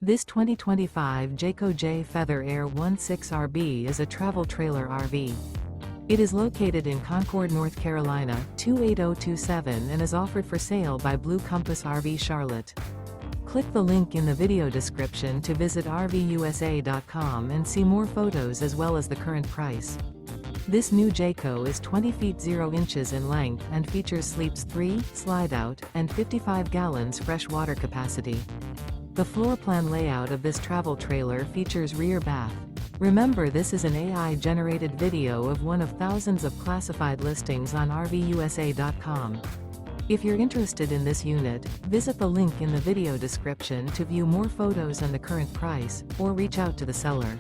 This 2025 Jayco Jay Feather Air 16RB is a travel trailer RV. It is located in Concord, North Carolina, 28027 and is offered for sale by Blue Compass RV Charlotte. Click the link in the video description to visit RVUSA.com and see more photos as well as the current price. This new Jayco is 20 feet 0 inches in length and features sleeps 3, Slideout, and 55 gallons fresh water capacity. The floor plan layout of this travel trailer features rear bath. Remember, this is an AI-generated video of one of thousands of classified listings on RVUSA.com. If you're interested in this unit, visit the link in the video description to view more photos and the current price, or reach out to the seller.